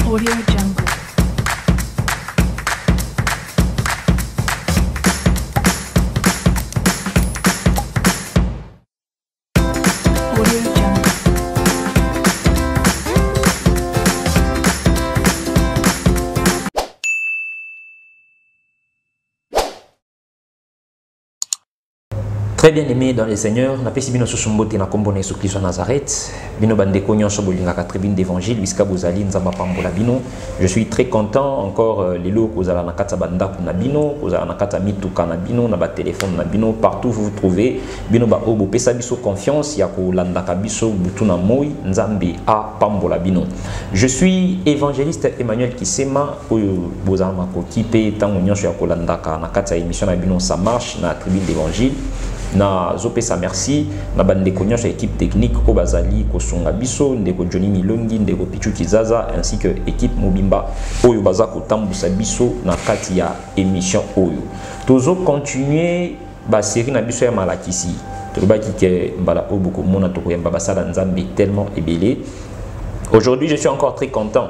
Audio Jungle. Audio Jungle. Très bien aimé dans les seigneurs, na pesi bino susumbote na kombo na Yesu Kristo Nazareth, bino bandeko nyonso bolingaka tribune d'évangile wiska bozali nzamba pambola bino. Je suis très content encore lelo kozala na kata bandako na bino, kozala na kata mituka na bino, na ba téléphone na bino, partout vous vous trouvez, bino ba obo pesa biso confiance ya ko landaka biso butu na moi nzambe a pambola bino. Je suis évangéliste Emmanuel Kisema oyo bozala makoki pe tango nyonso ya ko landaka na kata émission na bino ça marche na tribune d'évangile. Na zopesa merci na bandeko nyonso équipe technique ko bazali ko songa biso ndeko Johnny Milongi ndeko Pichu Kizaza ainsi que équipe Mobimba oyo baza ko tambusa biso na kati ya émission oyo tozo continuer ba série na biso ya malakisi tolobaki ke mbala obuko mona to koyamba basala nzambe tellement ébélé. Aujourd'hui je suis encore très content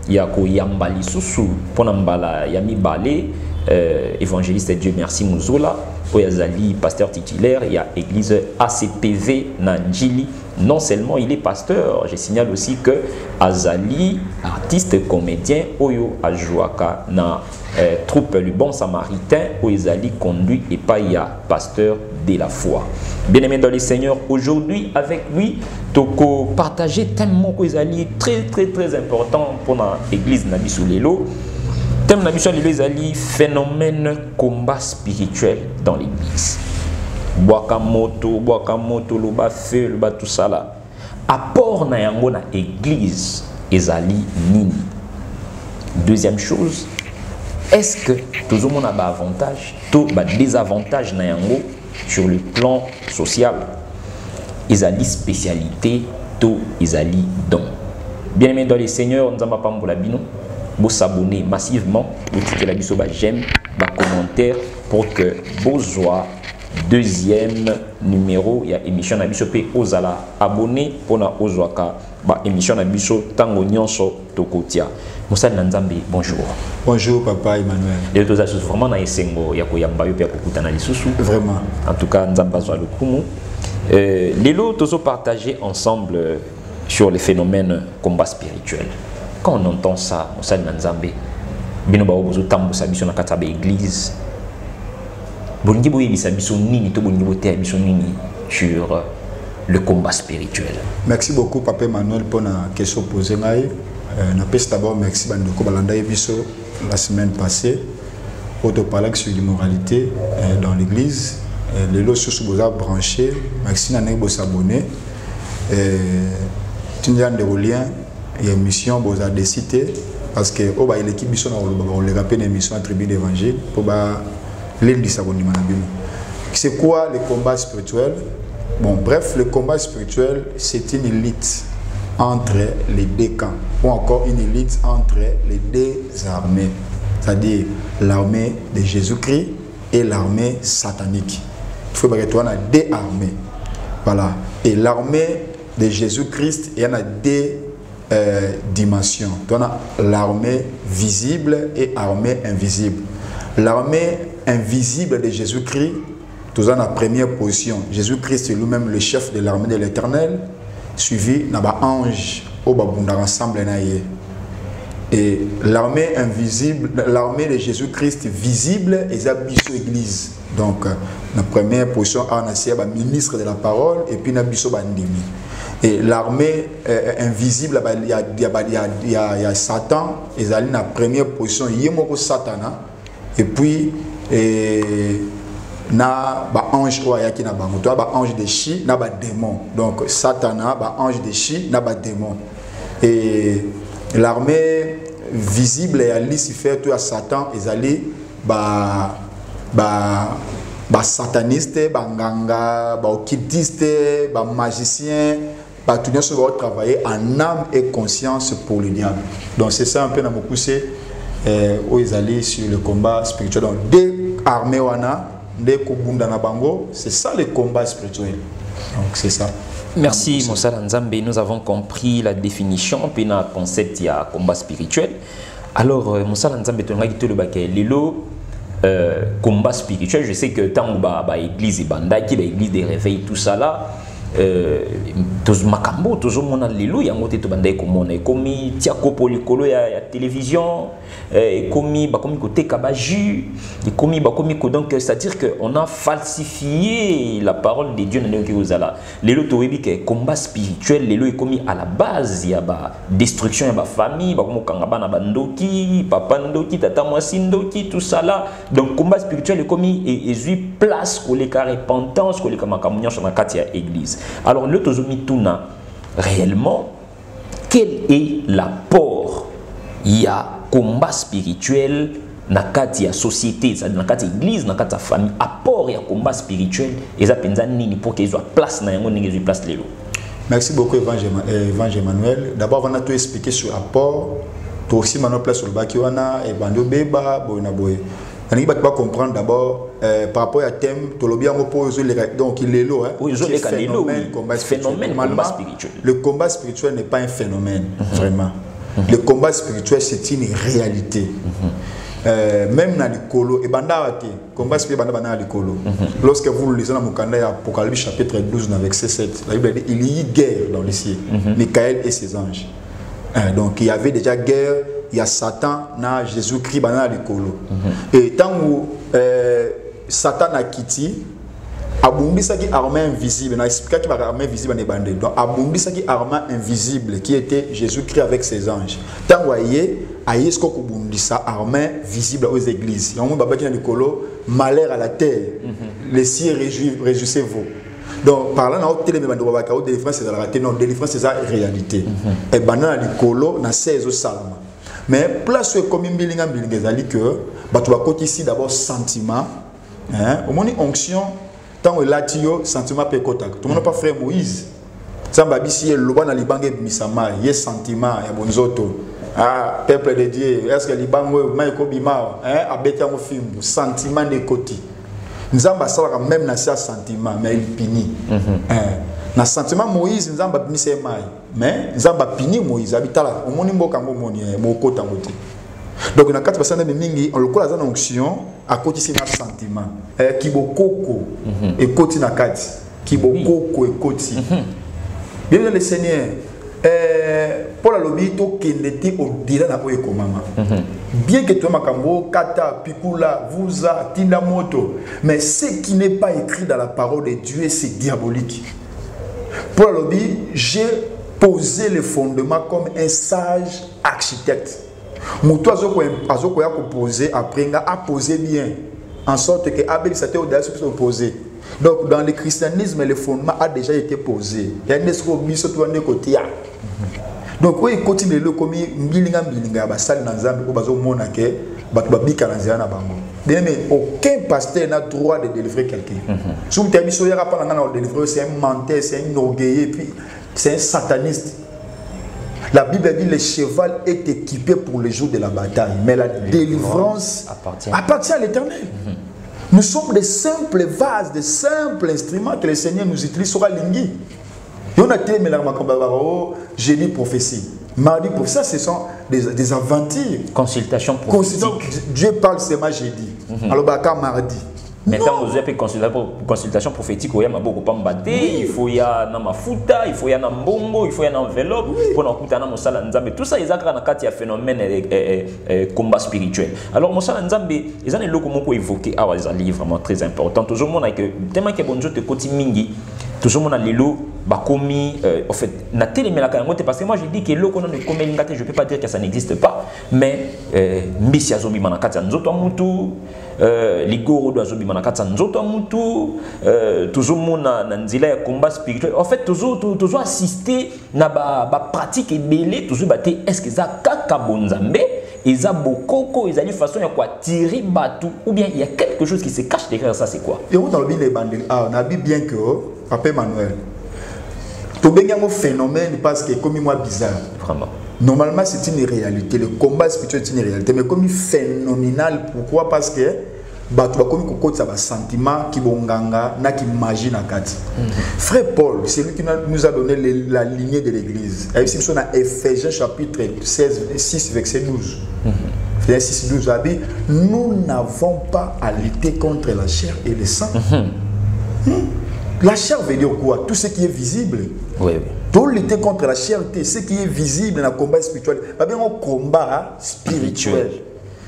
ya ko yamba lisusu pona mbala ya mibale évangéliste Dieu merci Muzula Oyazali, pasteur titulaire, il y a église ACPV Nanjili. Non seulement il est pasteur, je signale aussi que Azali, artiste comédien, Oyo Ajouaka, na troupe Le Bon Samaritain, Oyazali conduit et pas il y a pasteur de la foi. Bien-aimé dans les seigneurs, aujourd'hui avec lui, toko partager tellement Oyazali très important pour l'église Nabisoulelo. Thème de mission de phénomène combat spirituel dans l'église. Boakamoto, loba feu, loba tout ça là. Apport na yango na église ezali nini. Deuxième chose, est-ce que tout le monde a des avantages, tout désavantages na yango sur le plan social. Ezali spécialité, tout ezali don. Bien aimé dans les seigneurs, nous avons pas pour la bino. Vous s'abonner massivement, vous cliquez la biso j'aime, commentaire pour que vous soyez deuxième numéro il y a émission na biso pe ozala abonné pour na ozwaka ba émission na biso tango nyonso tokotia. Moussa Nzambe, bonjour. Bonjour papa Emmanuel. Les deux associés vraiment na esengo ya koyamba yo pe kokutana lisusu. Vraiment. En tout cas Nzamba zwa lokumu. Lelo tozo partager ensemble sur les phénomènes combat spirituel. Quand on entend ça, on sait Nzambe, bino ba obozo tambusa biso na kata ba église. Bolingi boye bisa biso nini to bolingi bote biso nini sur le combat spirituel. Merci beaucoup papa Emmanuel pour la question posée ngai. Na peste d'abord merci bandeko balanda biso la semaine passée pour te parler sur l'immoralité dans l'église. Les lots sur boza branché, merci na nego s'abonner. Tindian de lien et émission vous a décidé parce que l'équipe on les rappelle émission à tribune d'évangile pour lundi saboni manabino. C'est quoi le combat spirituel? Bon bref, le combat spirituel c'est une élite entre les deux camps ou encore une élite entre les deux armées, c'est-à-dire l'armée de Jésus-Christ et l'armée satanique. Il faut que tu aies deux armées. Voilà. Et l'armée de Jésus-Christ, il y en a deux dimension. Donc, l'armée visible et l'armée invisible. L'armée invisible de Jésus-Christ, tout dans la première position. Jésus-Christ est lui-même le chef de l'armée de l'Éternel, suivi par ange au babunda ensemble. Et l'armée invisible, l'armée de Jésus-Christ visible est la église. Donc, la première position, on a ministre de la parole et puis on a bandimi. Et l'armée invisible, il y a Satan, ils allaient dans la première position, il y a Satan, et puis na ba ange qui na ba ange de chi, na ba démon. Donc Satan, ba ange de chi, na ba démon. Et l'armée visible et à Lucifer, tout à Satan, ils allaient ba sataniste, ba nganga, ba occultiste, ba magicien. Tout le monde va travailler en âme et conscience pour le diable. Donc c'est ça un peu dans mon poussé où ils allaient sur le combat spirituel. Donc deux armées wana, deux kobunda na bango, c'est ça le combat spirituel. Donc c'est ça. Merci Moussala Nzambe, nous avons compris la définition puis le concept il combat spirituel. Alors Moussala Nzambe tu ngaki to le baké lelo combat spirituel, je sais que tant ba église banda qui l'église des réveils tout ça là tous makambo toujours mon lelo yango te to banda ko mona komi tia kopo likolo ya télévision komi ba komi côté kabaju komi ba komi ko donc c'est à dire que on a falsifié la parole de Dieu dans que ozala lelo to webi que combat spirituel lelo est commis à la base ya ba destruction ya ba famille ba komo kanga bana bandoki papa ndoki tata mwasi ndoki tout ça là donc combat spirituel est commis et eu place ko les repentance ko les makamunyo sur la katia église. Alors le tozomi tuna réellement quel est l'apport il y a combat spirituel na kati ya société ça na kati église na kati famille apport ya combat spirituel eza penza nini pour que soit place na yango ningi place lelo. Merci beaucoup Évangile Emmanuel. D'abord on a tout expliqué sur apport to aussi maintenant place sur le bakiwana et bando beba boyna boy. On va comprendre d'abord par rapport à thème tolobia pose donc il est là phénomène combat spirituel. Le combat spirituel n'est pas un phénomène vraiment. Le combat spirituel c'est une réalité. Même dans le colo et banda combat spirituel banda le colo. Lorsque vous lisez dans Mukanda Apocalypse chapitre 12 verset 7, la Bible dit il y a guerre dans les cieux. Michael et ses anges. Donc il y avait déjà guerre. Il y a Satan, na Jésus-Christ, dans le colo. Et tant que Satan a quitté, Abundi qui armée invisible, on a expliqué qu'il y a armée invisible dans les bandits. Donc Abundi qui armée invisible, qui était Jésus-Christ avec ses anges. Tant que aïe ce qu'on Abundi ça armée visible aux églises. Il y a un moment dans le colo, malheur à la terre. Les cieux réjouissez-vous. Donc parlant dans télé mais bandit délivrance c'est la réalité, non délivrance c'est la réalité. Et banana le colo na 16 salma. Mais place comme bilinga ezali que tu vas côté ici d'abord sentiment hein au moins onction tant latio sentiment pe contact tout le monde pas frère Moïse samba bisi loba na libange misama ye sentiment ya bonzoto ah peuple de Dieu est-ce que libango mai ko bima hein abeta mo film sentiment de côté nzamba sala même na sa sentiment mais il pini na sentiment Moïse nzamba bimisa mai mais nzamba pini Moïse habitala omoni mboka ngomoni mokota ngote donc na 4% de mingi on le colle dans onction à côté c'est un sentiment kibokoko et côté na kati kibokoko et côté bien le Seigneur pour la lobby to kendete au-delà na ko mama bien que toi makambo kata pikula vuza tinda moto mais ce qui n'est pas écrit dans la parole de Dieu c'est diabolique. Pour la lobby j'ai posé le fondement comme un sage architecte. Moutou azoko ya poser après a posé bien en sorte que Abel s'était au-delà de poser. Donc dans le christianisme le fondement a déjà été posé. Il y a des côté. Donc oui continue le comme bilinga ba sal na Nzambe ko bazo mona ke batu babika na nzela na bango. Bien mais aucun pasteur n'a droit de délivrer quelqu'un. Si vous terminez sur le rapport de délivrer c'est un menteur, c'est un orgueilleux puis c'est un sataniste. La Bible dit le cheval est équipé pour le jour de la bataille, mais la délivrance appartient à l'Éternel. Nous sommes des simples vases, des simples instruments que le Seigneur nous utilise sur la ligne. Et on a télé la génie prophétie. Mardi prophétie, ça ce sont des aventures. Consultation prophétique. Dieu parle seulement jeudi. Alors baka mardi. Maintenant, vous avez consultation prophétique, il faut y avoir un mafuta, il faut y avoir un bongo, il faut y avoir une enveloppe pour nous écouter dans Moussala Nzambe. Tout ça, il y a un phénomène combat spirituel. Alors, Moussala Nzambe, il y a un livre évoqué, un livre vraiment très important. Toujours, on a que tellement que bonjour te koti mingi. Toujours, on a les lots, bakomi, en fait, na télé mais la kangote parce que moi je dis que l'eau qu'on a de comélingate, je peux pas dire que ça n'existe pas, mais mbisi azobi manakati nzoto mutu. Ligoro doit zobi manakata nzoto mutu toujours mona na nzila ya combat spirituel en fait toujours assister na ba pratique ebele toujours baté est-ce que ça kaka bonzambe eza bokoko ezali façon ya quoi tirer batu ou bien il y a quelque chose qui se cache derrière ça c'est quoi et on dans le bien les bandits on a dit bien que papa Emmanuel to bengango phénomène parce que comme moi bizarre vraiment. Normalement, c'est une réalité. Le combat spirituel est une réalité. Mais comme phénoménal, pourquoi? Parce que bato bakomi kokotisa ba sentiment ki bonganga na ki magie na kati. Frère Paul, c'est lui qui nous a donné la lignée de l'église. Et ici, on a Ephésiens chapitre 6 verset 12. Ephésiens 6 12 a dit, nous n'avons pas à lutter contre la chair et le sang. La chair veut dire quoi? Tout ce qui est visible. Oui, oui. Pour lutter contre la chair, ce qui est visible dans le combat spirituel. Pas bien un combat spirituel.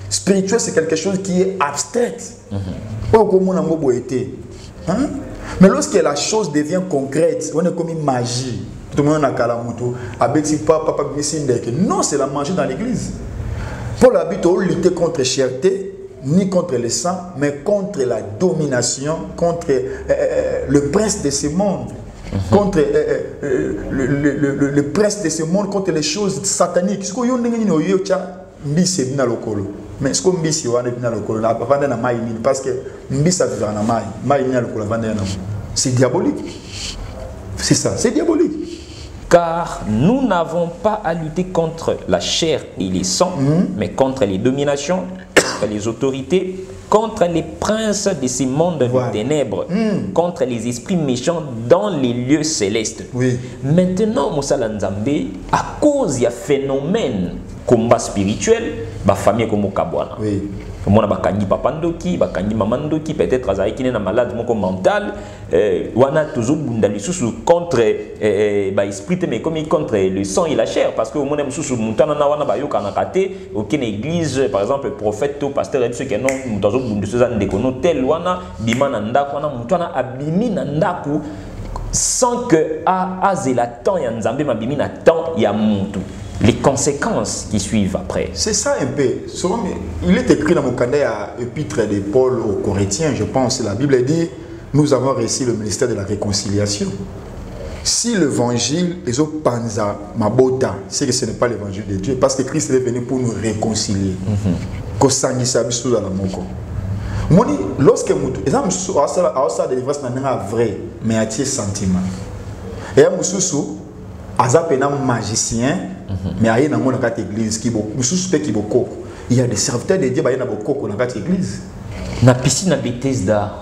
Spirituel, c'est quelque chose qui est abstrait. Mais lorsque la chose devient concrète, on est comme une magie. Tout le monde a kalamuto. Non, c'est la magie dans l'église. Paul a dit de lutter contre la cherté, ni contre le sang, mais contre la domination, contre le prince de ce monde. Contre le prince de ce monde, contre les choses sataniques. Ce que vous mais ce que mbisi wana bina lokolo na vanda na mai ni parce que mbisa vivra na mai ni lokolo vanda na c'est diabolique. C'est ça, c'est diabolique. Car nous n'avons pas à lutter contre la chair et les sangs, mais contre les dominations, contre les autorités, contre les princes de ces mondes de ténèbres, contre les esprits méchants dans les lieux célestes. Oui. Maintenant, Moussa Nzambe, à cause du phénomène combat spirituel, ma famille comme Kabwana. Oui. Moi, bakangi papandoki, bakangi mamandoki, peut-être azari qui n'est malade mental, wana toujours bundali sous contre esprit mais comme contre le sang et la chair parce que au monde sous montana na wana bayoka na kate aucune église par exemple prophète ou pasteur et ceux qui non mutazo bundu sezan de kono tel wana bimana ndako wana mutana abimi na ndako sans que azela temps ya nzambe mabimi na temps ya muntu. Les conséquences qui suivent après. C'est ça un peu. Il est écrit dans mon canet à l'épître de Paul aux Corinthiens, je pense. La Bible dit, nous avons réussi le ministère de la réconciliation. Si l'évangile est au panza, mabota, c'est que ce n'est pas l'évangile de Dieu. Parce que Christ est venu pour nous réconcilier. Lorsque nous délivrance vrai, mais à tes sentiments. Et à Moussoussou, Azapena magicien, mais il y a une église qui il y a des serviteurs de Dieu qui sont dans la église. Na piscine à Bethesda,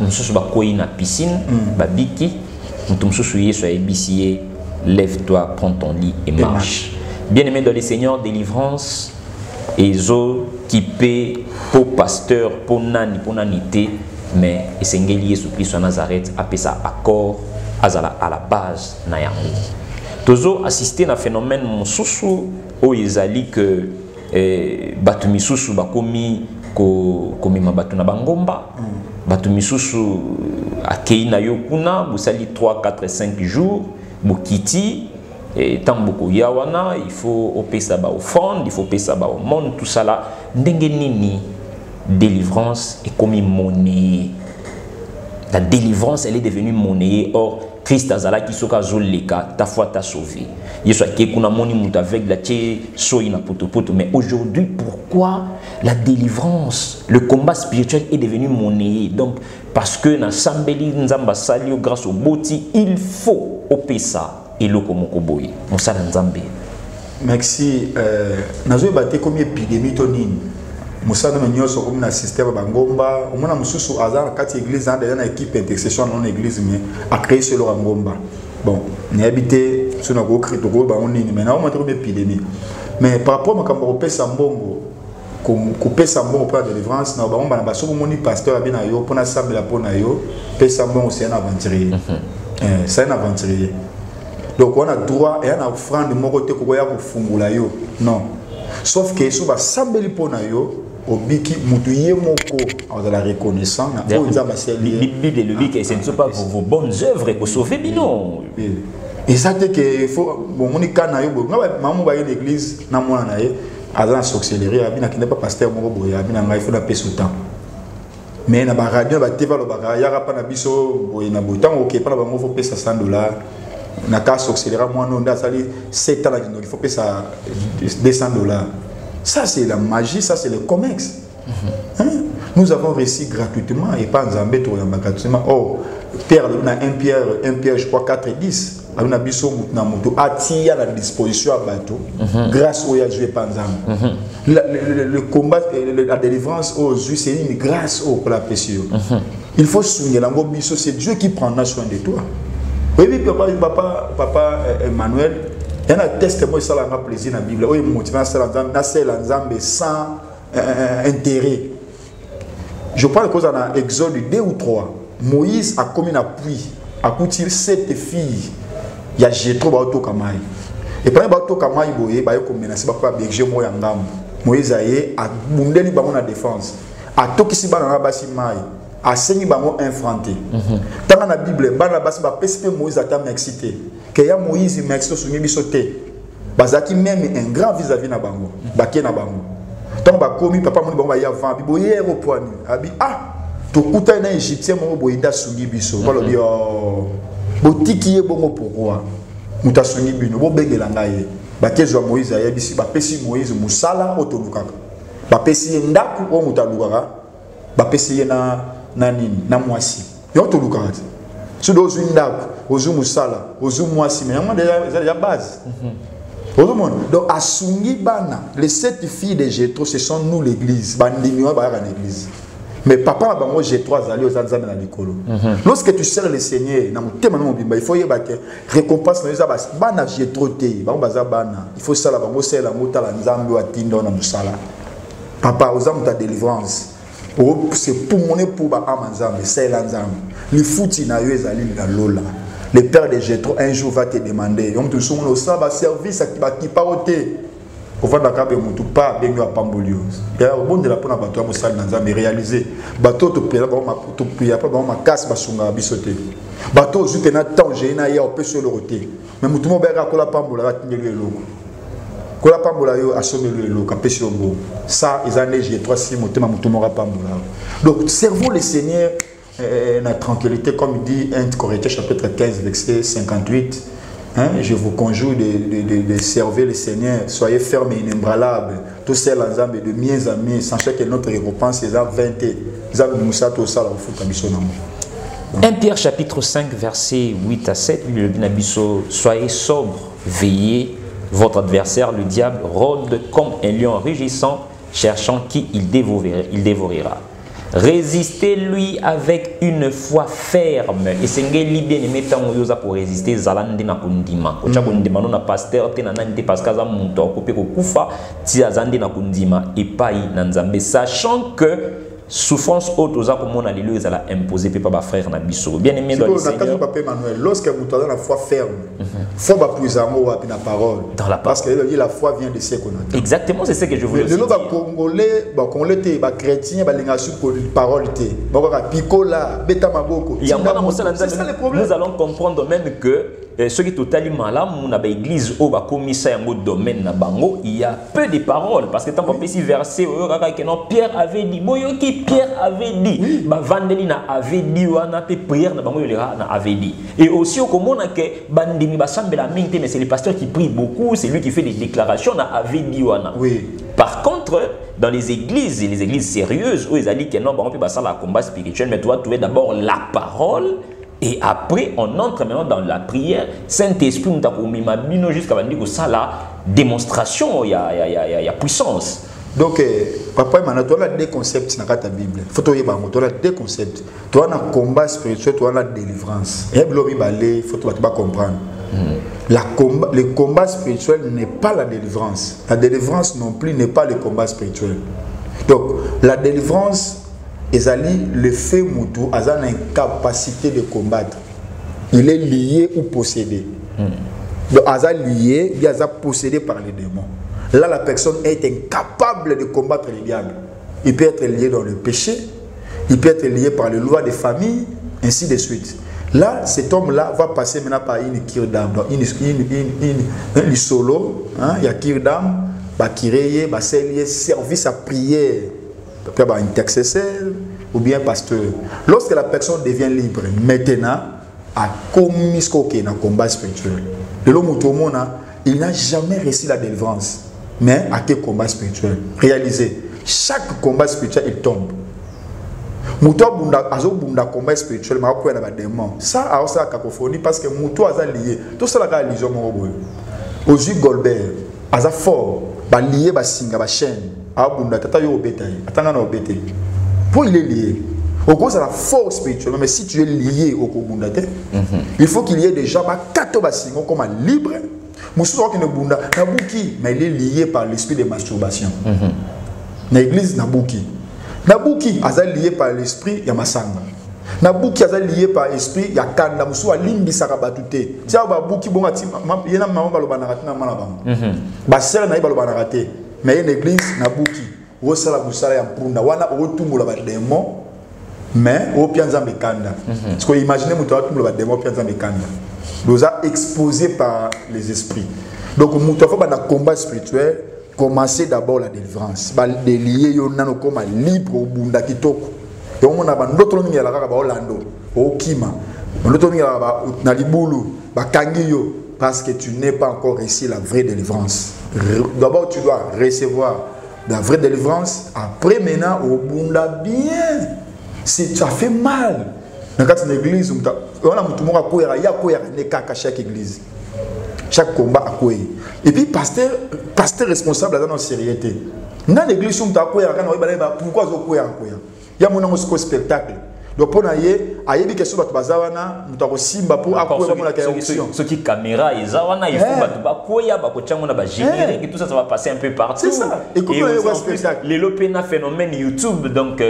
nous sommes na piscine, babiki, nous sommes lève-toi, prends ton lit et marche. Bien-aimé dans les seigneurs, délivrance, ezo qui paie pour pasteur, pour nani, pour nanité, mais Esengeli Jésus-Christ à Nazareth, appelle ça accord à la base na yango. Toujours assister à un phénomène mosusu où ils allaient que batumi susu bakomi komi mabatu na bangomba batumi susu akei na yokuna busali 3 4 5 jours bukiti et tant beaucoup yawana il faut opesa ba offrande il faut opesa ba au monde tout ça là ndenge nini délivrance est comme monnaie. La délivrance elle est devenue monnaie. Or Christ azala qui soka zoleka ta foi t'a sauvé. Yesu akekuna moni muta avec la tché soina poto. Mais aujourd'hui pourquoi la délivrance, le combat spirituel est devenu monnaie? Donc parce que na sambeli nzamba salio grâce au boti il faut opesa eloko moko boye. On sala nzambe. Merci. Nazo baté comme épidémie tonine. Moussa nous nyoso comme na système bangomba on a mususu azar kati église dans une équipe intercession non église mais a créé ce leur ngomba bon ni habité sur na go krito go ba on ni mais na on montre une épidémie mais par rapport à kambo pesa mbongo comme pesa mbongo pour la délivrance na ba on ba so moni pasteur abina yo pour na sambela pour na yo pesa mbongo c'est un aventurier c'est un aventurier donc on a droit et on a offrande moko te ko ya ko fungula yo non sauf que so ba sambeli pour na yo obiki mutuye moko dans la reconnaissance na oza baseli Bible le dit que ce ne sont pas vos bonnes œuvres pour sauver bino et ça c'est que faut bon on est kana yo bon maman ba l'église na mona na ye azana sorcellerie abina qui n'est pas pasteur moko boya abina ngai faut na pesa temps mais na ba radio ba teva lo ba ya rapa na biso boye na botan OK pas na bango faut pesa $100 na ka sorcellerie moi non da sali 7 ans il faut pesa $200. Ça c'est la magie, ça c'est le comex. Nous avons réussi gratuitement et pas en Zambé tout gratuitement. Oh, Pierre, on a 1 Pierre je crois 4 et 10. abina biso na moto atia la disposition à bateau grâce au Yahweh Panzam. Le combat, la délivrance aux juifs, c'est une grâce au la péché. Il faut souligner la biso, c'est Dieu qui prendra soin de toi. Oui, papa Emmanuel, il y a un test moi ça l'a plaisir dans la Bible. Oui, motivant ça sans intérêt. Je parle de cause dans Exode 2 ou 3. Moïse a commis un appui. A coûté 7 filles. Il y a Jétro Baoto Kamai. Et pendant Baoto Kamai, il y a menacé papa Berger Moyangam. Moïse a été à Bundeli Bango na défense. A Tokisi Banana Basi Mai. A Seni Bango infranté. Dans la Bible, Banana Basi Bapespe Moïse a été excité. Que ya Moïse m'excité sur Mibisoté. Bazaki même un grand vis-à-vis na Bango. Baké na Bango. Tant ba komi papa mon Bango ya vent. Biboye au point. Abi ah. Tokuta na Égyptien mo boyinda sungi biso. Balobi botiki ye bongo pourquoi muta sungi bino bo bengela ngai bakezo Moïse ayebisi bapesi Moïse musala otolukaka bapesi ndaku o muta lukaka bapesi ye na nini na mwasi yo tolukaka tu dozu ndaku ozu musala ozu mwasi mais yango déjà base donc asungi bana les 7 filles de Jétro ce sont nous l'église bandimi wa ba na l'église. Mais papa, j'ai 3 alliés aux Anzamé dans l'école. Lorsque tu sers le Seigneur, il faut y avoir récompense. J'ai trop il faut ça, papa, aux âmes ta délivrance. C'est pour mon époux, c'est l'Anzamé. Le foot, il y a Lola. Le père de Jétro, un jour, va te demander. On te soumène au service qui paroté. Au fond de la cabe, on pas bien à Pambolio. Il y a un bon de la pona bateau à salle dans un réalisé. Bateau te paye pas ma casse basunga bisoté. Bateau juste un temps j'ai na ya opé sur le roté. Mais tout le monde a kola Pambola va tenir le logo. Kola Pambola yo assommé le logo capé sur le go. Ça ils en j'ai 3-6 moté ma tout monde Pambola. Donc servons le Seigneur la tranquillité comme il dit 1 Corinthiens chapitre 15 verset 58. Hein? Je vous conjure de servir le Seigneur. Soyez fermes et inébranlables. Tous ces ensemble de miens amis, sachez que notre récompense est 20. 1 Pierre chapitre 5 verset 8 à 7. Soyez sobres, veillez. Votre adversaire, le diable, rôde comme un lion rugissant, cherchant qui il dévorera. Résistez-lui avec une foi ferme. Et c'est bien aimé pour résister. Zalande na kundima. Kocha kundima na pasteur te na nante parce que za muntu akopé ko kufa ti azande na kundima et pas na nzambe, sachant que souffrance haute aux comme a les a imposé par ma frère na biso. Bien aimé dans le Seigneur. Lorsque vous avez la foi ferme, faut pas plus amour à la parole. Dans la parce que la foi vient de ce qu'on a. Exactement, c'est ce que je voulais dire. Les Congolais, les chrétiens, les parole nous allons comprendre même que ce qui est totalement là, mon église au commissaire yango domaine na bango, il y a peu de paroles parce que tant qu'on peut si verser que non Pierre avait dit, boyoki Pierre avait dit, ba vandeli na avait dit wana pe prière na bango na avait dit. Et aussi au komona que bandimi ba sambela mingi mais c'est le pasteur qui prie beaucoup, c'est lui qui fait des déclarations na avait dit wana. Oui. Par contre, dans les églises sérieuses où ils ont dit que non, on peut passer à la combat spirituel, mais tu dois trouver d'abord la parole. Et après, on entre maintenant dans la prière. Saint-Esprit, nous avons mis ma bino jusqu'à dire ça, la démonstration, il y a puissance. Donc, papa, tu as deux concepts dans ta Bible. Il faut que tu aies deux concepts. Tu as un combat spirituel, tu as la délivrance. Il faut que tu comprendre. Le combat spirituel n'est pas la délivrance. La délivrance non plus n'est pas le combat spirituel. Donc, la délivrance, le fait moutou a l'incapacité de combattre. Il est lié ou possédé. Donc, lié, il est possédé par les démons. Là, la personne est incapable de combattre le diable. Il peut être lié dans le péché, il peut être lié par les lois de famille, ainsi de suite. Là, cet homme-là va passer maintenant par une cure d'âme. Donc, une solo, il y a cure d'âme, service à prière. Un intercesseur ou bien pasteur. Lorsque la personne devient libre, maintenant, à commis un combat spirituel. L'homme il n'a jamais réussi la délivrance. Mais à quel combat spirituel? Réalisez, chaque combat spirituel, il tombe. Muto bunda combat spirituel ma ko na ba démon. Ça a aussi la cacophonie parce que muto aza lié. Tout ça la ka liaison mo boy. Ozu Goldberg aza fort ba lié ba singa ba chaîne. A bunda tata yo obeta. Atanga na obete. Pour il est lié. Au cause de la force spirituelle, mais si tu es lié au Kobundate, il faut qu'il y ait déjà ba kato ba singa comme libre. Muso qui ne bunda nabuki mais il est lié par l'esprit de masturbation. L'église nabuki. Nabuki aza lié par l'esprit ya masanga. Nabuki aza lié par l'esprit ya kanda musu alimbi sakabatute. Tia babuki bonga ti yena mama baloba na ratina mala bang. Ba sela na baloba na raté. Mais une église nabuki wosala busala ya mpunda wana otumula ba démon mais au pianzambe kanda. Parce que imaginez mutu otumula ba démon pianzambe kanda. Nous a exposé par les esprits. Donc mutu fa ba na combat spirituel. Commencez d'abord la délivrance. Les liés yonano comme libre au bunda kitoko. Et on a d'autres noms la kaka ba Orlando, au Kima. D'autres noms na libulu, ba kangiyo parce que tu n'es pas encore réussi la vraie délivrance. D'abord tu dois recevoir la vraie délivrance, après maintenant au bunda bien. Si tu as fait mal dans une église, on a mutu moko koyera ya koyera ne kaka chaque église. Chaque combat a quoi. Et puis pasteur responsable dans notre sérieuté. Dans l'église on t'a quoi pourquoi zo quoi quoi. Il y a mon spectacle. Donc pour naie ayebi question ba bazawana mutako simba pour akwa mon la corruption. Ce qui caméra et zawana il faut ba koya ba ko tchanga na ba générique et tout ça va passer un peu partout. C'est ça. Et comment le spectacle les lopena phénomène YouTube donc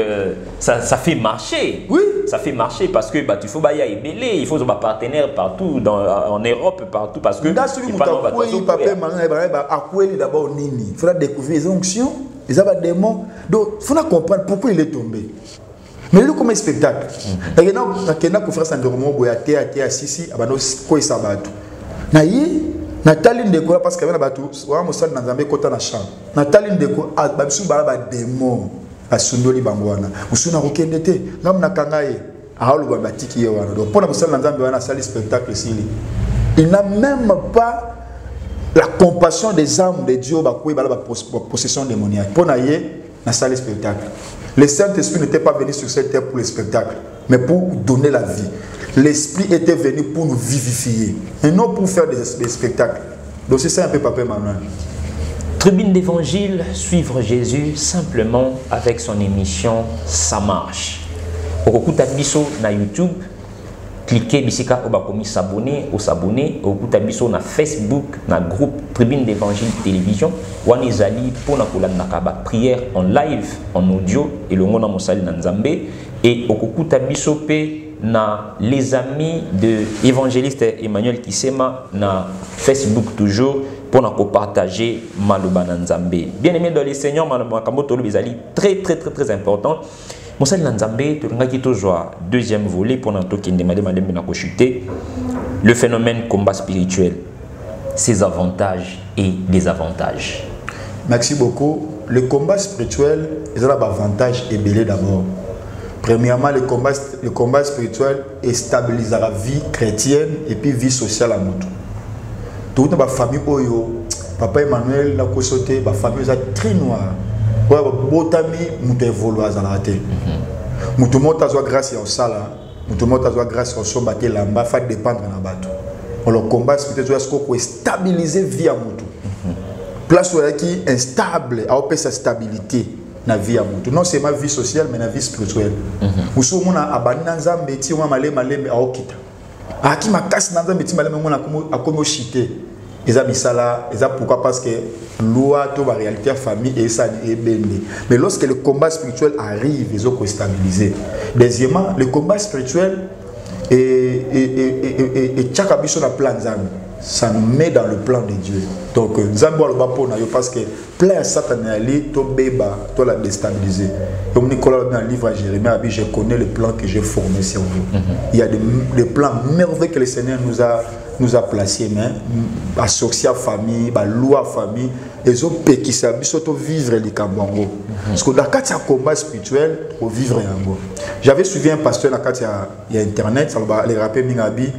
ça fait marcher. Oui, ça fait marcher parce que bah tu faut ba ya ebélé, il faut ba partenaire partout en Europe partout parce que il parle papa maman ba akweli d'abord nini. Il faudra découvrir les onctions, les abademons. Donc il faut comprendre pourquoi il est tombé. Mais il est comme un spectacle. Il y a des conférences en Dormo, il y a des Sisi, il y a des Sabato. Nathalie Ndeko, parce qu'il y a des bateaux, il y a des côtés dans la chambre. Nathalie Ndeko, il y a des démons à Sundoli Bangwana. Il y a des Rokendete, il y a des Kangaye, il y a des donc pour la salle de spectacle, il n'a même pas la compassion des âmes de Dieu, la possession démoniaque. Pour la salle de spectacle. Le Saint-Esprit n'était pas venu sur cette terre pour le spectacle, mais pour donner la vie. L'Esprit était venu pour nous vivifier, et non pour faire des spectacles. Donc c'est ça un peu Papa Emmanuel. Tribune d'Évangile, suivre Jésus simplement avec son émission Ça marche. Au Tabiso na YouTube, cliquez bisika obakomi s'abonner ou s'abonner. Au Tabiso na Facebook, na groupe Tribune d'Évangile Télévision. Wanizali pour na nakaba prière en live, en audio et le mona mosali na Nzambe. Et au Tabiso pe na les amis de évangéliste Emmanuel Kisema na Facebook toujours pour nous partager Maloba na Nzambe. Bien aimé dans les Seigneurs, Makambo Tolo Bizali très important. Mosali na Nzambe tolingaki toujours deuxième volet pour nous qui demandé madame na chuter le phénomène combat spirituel, ses avantages et désavantages. Merci beaucoup. Le combat spirituel, il a avantage et belé d'abord. Premièrement, le combat spirituel stabilise la vie chrétienne et puis vie sociale à notre. Toute ma famille, Papa Emmanuel, la côté, ma famille est très noire. Botami, nous évoluons à la tête. Nous avons grâce au sala, nous avons grâce au sombaté, l'amba, fait dépendre de la bateau. Le combat spirituel est stabiliser vie à notre. Place où il est instable, à sa stabilité. Na vie à mutu non c'est ma vie sociale mais na vie spirituelle musu mona abana nzambe ti wa malema aokita aki makasi na nzambe ti malema mona akomo chité eza bisala eza pourquoi parce que loi to ba réalité à famille et ça est bende mais lorsque le combat spirituel arrive ils ont stabiliser. Deuxièmement le combat spirituel et chaque biso na plan nzambe ça nous met dans le plan de Dieu. Donc, Nzambo le bapo na yo parce que plein Satan ali to beba to la déstabiliser. Comme Nicolas dans le livre à Jérémie a dit je connais le plan que j'ai formé sur vous. Il y a des plans merveilleux que le Seigneur nous a placés mais associés à famille, ba loi famille et ont qui s'habillent surtout vivre les Kambango. Parce que dans le combat spirituel, pour vivre yango. J'avais suivi un pasteur dans il y a internet, ça va les rappeler Mingabi.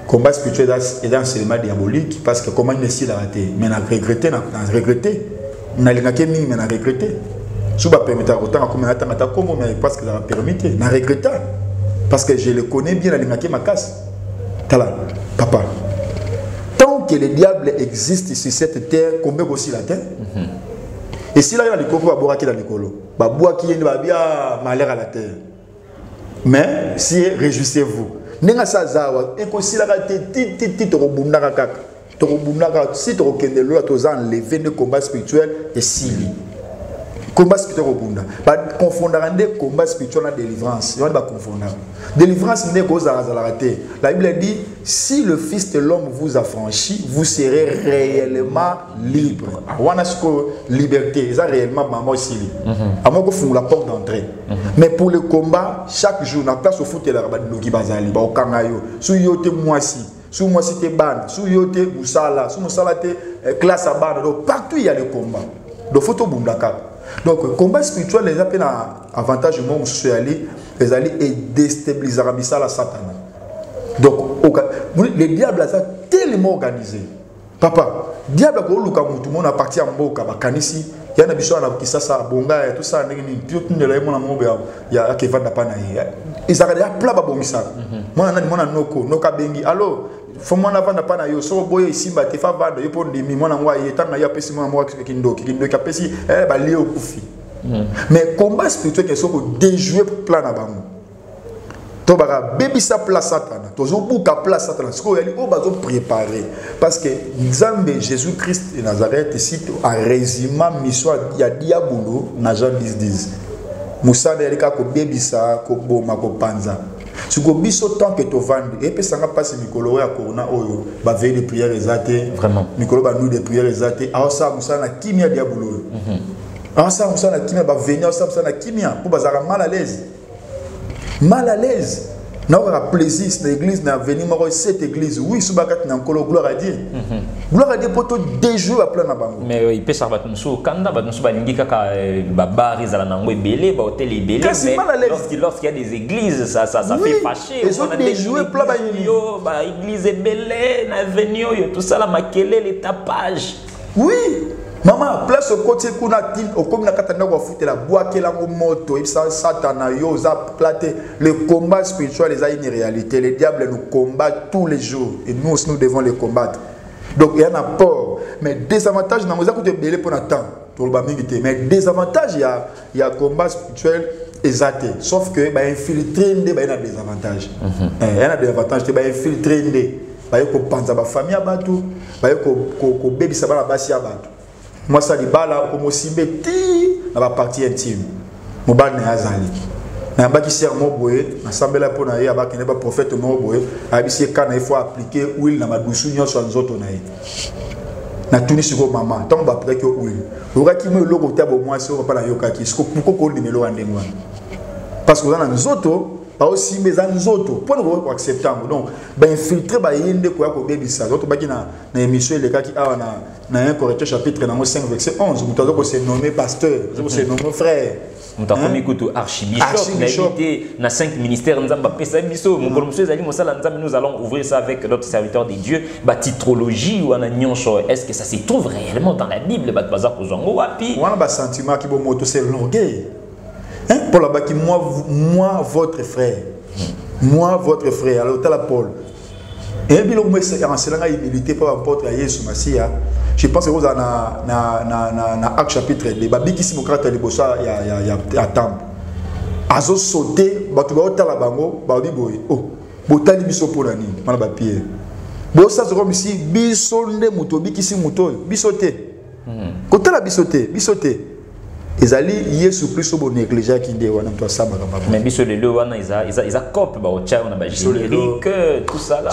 Combat spirituel est un enseignement diabolique parce que comment il est raté. Mais on a regretté, on a regretté. On a regretté. Si je permettre autant comme un comment mais parce que ça va permettre. Je regrette parce que je le connais bien à ma casse. Tala, papa. Tant que le diable existe sur cette terre, combien aussi la terre? Et si là il y a le coco, va boire qui dans le colo, va boire qui va bien malheur à la terre. Mais si réjouissez-vous. Nenga sazawa et que si la ti torobunda kaka. Torobunda kaka si torokende lo atoza enlever le combat spirituel et sili. Combat spirituel robunda. Ba confondre des combat spirituel et délivrance. Il va confondre. Délivrance n'est qu'aux azalaraté. La Bible dit si le Fils de l'homme vous affranchit, vous serez réellement libre. Wana siko liberté, ça réellement maman aussi. À moins que vous la porte d'entrée. Mais pour le combat, chaque jour, na place au foot et la rabat de Loki Bazali, ba okangayo. Sou yote moisi, sou moisi te ban, sou yote musala, sou musala te classe à ban. Donc partout il y a le combat. Donc photo bundaka. Donc le combat spirituel les appelle avantage du monde social, les alliés et déstabiliser la Satan. Donc le diable a tellement organisé. Papa, diable ko luka mutu mona parti amboka bakanisi yana biso na kisasa bonga et tout ça ndenge tout ne la mona mobe ya kevanda pana ya izaka ya pla ba bomisa mona nani mona noka bengi allo fo mona vanda pana yo so boye simba te fa vanda yo pon demi mona ngwa yetanga ya pesi mona mwa kindoki kapesi ba leo kufi mais combat spirituel que soko déjouer plan na bango to baka baby sa place satana to zo buka place satana siko yali o bazo préparer parce que Nzambe Jésus-Christ de Nazareth ici a résumé mission ya diabolo na Jean 10:10 Moussa yali ka ko baby sa ko boma ko panza siko biso tant que to vendre et puis ça nga passe mikolo ya corona oyo ba veille de prière exate vraiment mikolo ba nous de prière exate a ça Moussa na kimia diabolo a ça Moussa na kimia ba venir ça Moussa na kimia pour bazara mal à l'aise. Mal à l'aise. N'a pas plaisir dans l'église, n'a venir voir cette église. Oui, sous bagat n'a encore gloire à Dieu. Gloire à Dieu pour tout déjouer à plein de bango. Mais il peut savoir que nous kanda, nous sommes balingi kaka babar ils allaient n'envoyer belé, ba hôtel et belé. Mais lorsqu'il y a des églises, ça fait fâcher. Ils ont déjoué plein de ba église et belé, n'a venir tout ça la maquiller les tapages. Oui. Maman, place au côté qu'on a dit, au comme la katana va foutre la boîte qui la moto, et ça satana yo za platé. Le combat spirituel les a une réalité. Le diable nous combat tous les jours et nous aussi nous devons les combattre. Donc il y en a peur, mais désavantage n'a pas coûté belé pour attendre. Mais désavantage il y a combat spirituel exact. Sauf que bah infiltrer des bah il y a des avantages. Il y a des avantages bah infiltrer des bah ko panza ba famille abatu, bah ko baby ça ba basi abatu. Moi, ça dit, comme aussi bêtis dans la partie intime. Mon bal n'est azali. Na baki ser mo boye, na sambela po na ye abaki ne ba prophète mo boye, abisi kana il faut appliquer huile na madusu nyoso nzoto na ye. Na tuni siko mama, tant ba appliquer huile. Uraki mo loko tabo moi so pa na yokaki, siko puko ko limelo andengwa. Parce que dans nzoto ba aussi mes nzoto, pour nous accepter donc ba infiltrer ba yende ko ya ko bebisa. Zoto baki na émission le kaki awa na 1 Corinthiens chapitre 5 verset 11, nous avons se nommé pasteur, nous avons se nommé frère. Nous avons mis archibishop, na 5 ministères, nous allons ouvrir ça avec d'autres serviteurs de Dieu. La titrologie ou est-ce que ça se trouve réellement dans la Bible? On a un sentiment qui c'est l'orgueil. Paul a dit moi votre frère. Moi votre frère. Alors tu as Paul. Et puis, humilité pour apporter à Jésus Messie. Je pense que vous avez un acte chapitre 2. Babi qui s'imocrate à l'ebosa, il y a temple. Azo sauté, batu ba otala bango, babi boy. Oh, botali biso polani, mala ba pied. Bo sa zoro misi bisonde mutobi qui si muto, bisoté. Kotala bisoté, bisoté. Ezali Yesu Christ bo négliger qui ndé wana mto samba kama. Mais biso le lo wana isa cop ba ocha wana ba générique tout ça là.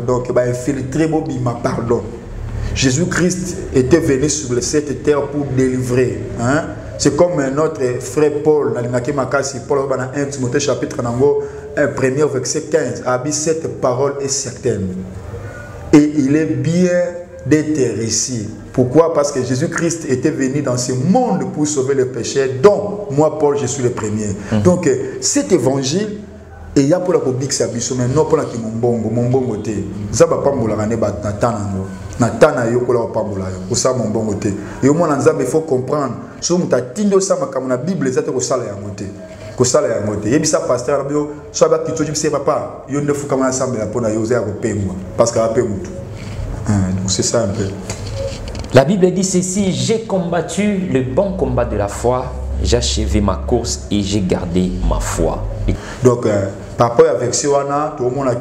Donc ba infiltrer bo bima pardon. Jésus-Christ était venu sur cette terre pour délivrer. Hein? C'est comme notre frère Paul, Paul, dans 1 Timothée chapitre 1, premier verset 15, a dit cette parole est certaine. Et il est bien d'être ici. Pourquoi? Parce que Jésus-Christ était venu dans ce monde pour sauver les péchés, dont moi, Paul, je suis le premier. Donc, cet évangile, et il y a pour la publique, mais non pour la mon côté. Ça va pas mourir Natana yo kola pambola yo ça mon bon côté et au moins il faut comprendre so muta tindo sa makambo na Bible ezate ko sala yango te ko sala yango te yebisa pasteur abio so ba kito jibise papa yo ndefu kama ensemble la pona yo za ko pengwa parce que a pe mutu donc c'est ça un peu. La Bible dit ceci: j'ai combattu le bon combat de la foi, j'ai achevé ma course et j'ai gardé ma foi. Donc par rapport à verset wana tout le monde a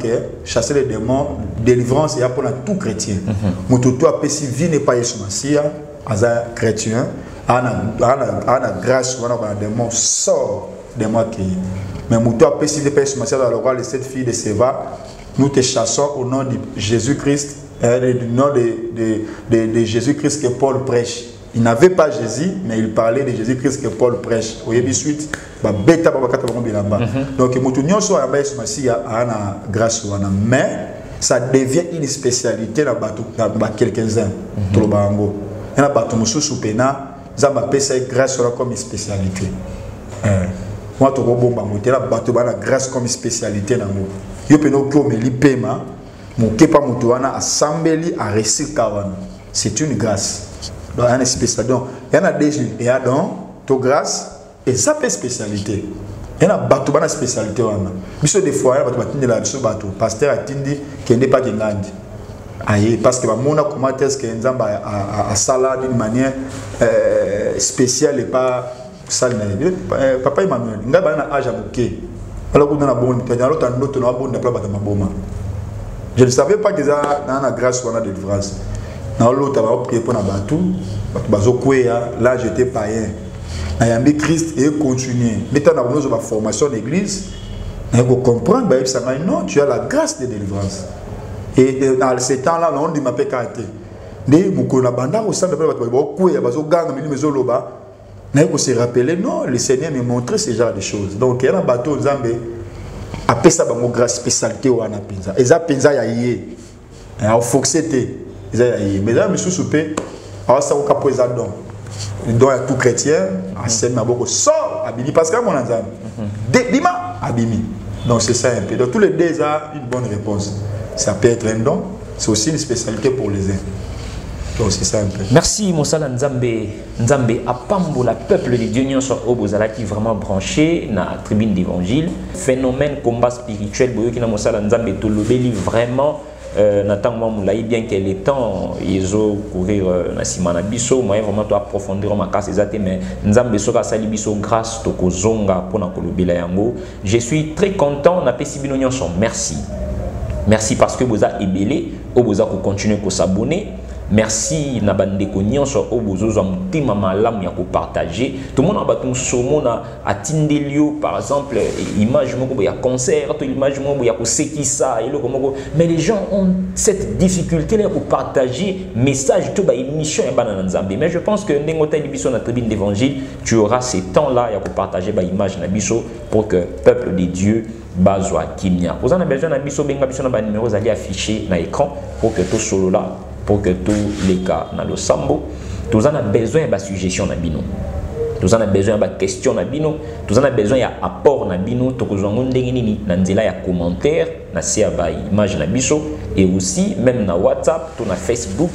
chasser les démons, délivrance et pour tout chrétien. Mutu to apesi vie n'est pas Yesu Masia aza chrétien ana grâce wana ba démon sort de moi qui mais mutu apesi de Yesu Masia dans le roi les 7 filles de Séva, nous te chassons au nom de Jésus-Christ. Du nom de Jésus-Christ que Paul prêche. Il n'avait pas Jésus, mais il parlait de Jésus-Christ que Paul prêche. Au début, suite, donc, mais ça devient une spécialité dans quelques-uns. Il y a grâce comme une spécialité. Moi, je grâce comme une spécialité. C'est une grâce. Donc, il y a une spécialité. Il y en a déjà, il y a donc, ta grâce, et ça fait spécialité. Il y a une spécialité. Des fois, il y a un pasteur a dit qu'il n'est pas de l'Inde. Parce que mon commentaire est qu'il y a ça d'une manière spéciale et pas sale. Papa Emmanuel, il y a un âge à bouquet. Alors, il y a un autre. Je ne savais pas que ça dans la grâce ou dans la délivrance. Dans l'autre, on a prié pour Nabatou, là j'étais païen. Nayambi Christ et continuer. Maintenant, nous avons une formation d'église. Il faut comprendre, non, tu as la grâce de délivrance. Et dans ces temps-là, on dit ma pécate. Il faut se rappeler, non, le Seigneur m'a montré ce genre de choses. Donc, il y a un bateau Zambé. Après ça, il y a une grâce spécialité au Anapinza. Et ça, Pinza, il y a un foxété. Mais là, je suis soupé. Alors, ça, on a un don. Le don est tout chrétien. C'est un peu sort, Abimi. Parce que mon ensemble, Dima, Abimi. Donc, c'est ça un peu. Donc, tous les deux ont une bonne réponse. Ça peut être un don. C'est aussi une spécialité pour les uns. Donc, c'est ça un peu. Merci, Moussala Nzambe. Nzambe, apambo, la peuple de Dieu, nous sommes qui vraiment branché dans la tribune d'évangile. Phénomène combat spirituel, qui na Moussala Nzambe, tout le béli vraiment. Nathan Moulaï, bien qu'il ait temps, ils ont couvrir Nassimana Bisso, moi vraiment to approfondir ma casse exacte, mais Nzambe soka sali biso grâce to kozonga pour na kolobela yango. Je suis très content na pesibino nyonso. Merci. Merci parce que vous avez ébélé, vous avez continué à s'abonner. Merci na bandeko nyonso obozoza mutima malamu ya ko partager. Tout le monde a battu somo na atindelio par exemple image moko ya concert, to image moko ya ko sekisa et le komoko. Mais les gens ont cette difficulté là pour partager message to ba émission ya bana Nzambe. Mais je pense que ndengota biso na tribune d'évangile, tu auras ces temps là ya ko partager ba image na biso pour que peuple de Dieu bazwa kimia. Vous en avez besoin na biso benga biso na ba numéros ali affichés na écran pour que tout solo là pour que tous les cas dans le sambo, tous en a besoin de suggestion na bino, tous en a besoin de question na bino, tous en a besoin de apport na bino, to kozongo ndenge nini na nzela ya commentaire na sia ba image na biso et aussi même na WhatsApp, to na Facebook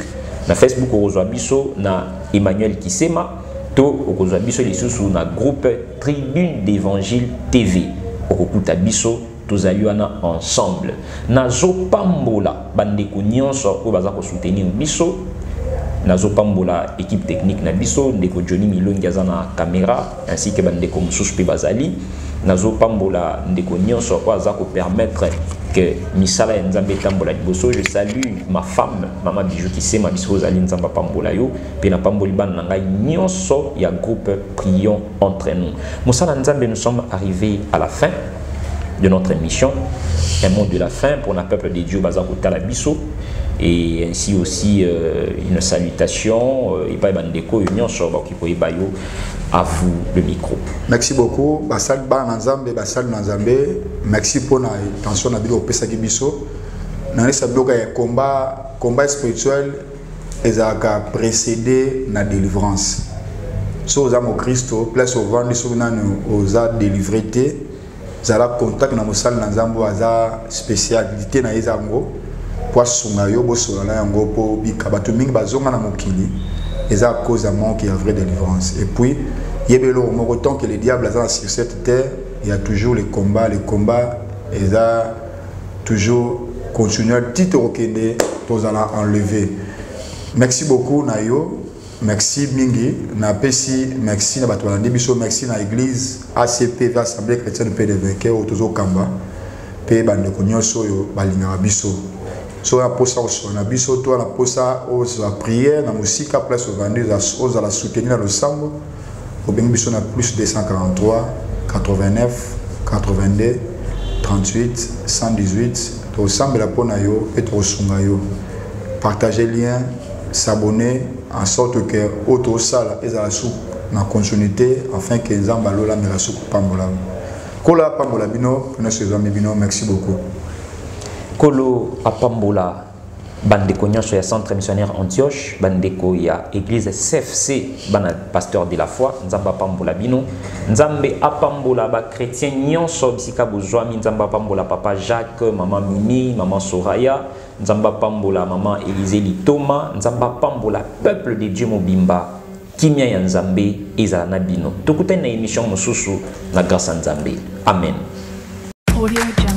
ozwa biso na Emmanuel Kisema, to ozwa biso lisusu na groupe Tribune d'Évangile TV, okukuta biso tous ayuana ensemble. Nazo pambola bandeko nyonso o baza ko soutenir biso. Nazo pambola équipe technique na biso ndeko Johnny Milongi azana caméra ainsi que bandeko mususu pe bazali. Nazo pambola ndeko nyonso o baza ko permettre que misala nzambe tambola liboso. Je salue ma femme Maman Bijou Kisema biso zali nzamba pambola yo pe na pamboli ban na ngai nyonso ya groupe Prions entre nous. Musala nzambe, nous sommes arrivés à la fin de notre émission, un mot de la fin pour le peuple de Dieu Bazako Talabiso et ainsi aussi une salutation et pas bandeko union sur Bakipo Bayo à vous le micro. Merci beaucoup Basal Banzambe Basal Nanzambe, merci pour la attention na bilo pesa kibiso na lesa bloka ya combat spirituel ezaka précédé na délivrance. So za mo Christo place au vendre so nanu oza délivré zala contact na mosala na Nzambo aza spécialité na ezango pour sunga yo bosola yango po bika bato mingi bazonga na mokili et ça à cause d'un manque et à vraie délivrance. Et puis, il y a autant que le diable est sur cette terre, il y a toujours les combats, et ça toujours continuer à titre auquel nous allons enlever. Merci beaucoup, Nayo. Merci Mingi. Merci na Batoualandi Biso. Merci na l'église ACP, Assemblée chrétienne de Vainqueurs, Otozo Kamba. Pe bande konyoso yo balinga biso. So ya posa oso na biso to na posa oso la prière na musique place au vendre aux à la soutenir dans le sambo. Au bengi biso na plus 243 89 82 38 118 to sambe la pona yo et to sunga yo. Partagez lien, s'abonner en sorte que auto sala et la soupe na continuité afin que Nzamba lola me la soupe pambola. Kola pambola bino, merci beaucoup. Kolo apambola bandeko nyonso ya centre missionnaire Antioche, bandeko ya église CFC bana pasteur de la foi, Nzamba pambola bino, Nzambe apambola ba chrétien nyonso bisika bozwami, Nzamba pambola papa Jacques, maman Mimi, maman Soraya, Nzamba pambola maman Élisée Thomas, Nzamba pambola peuple de Dieu mobimba. Kimia ya Nzambe ezala na bino. Tokutana na émission mosusu na grâce à Nzambe. Amen. Audio Jungle.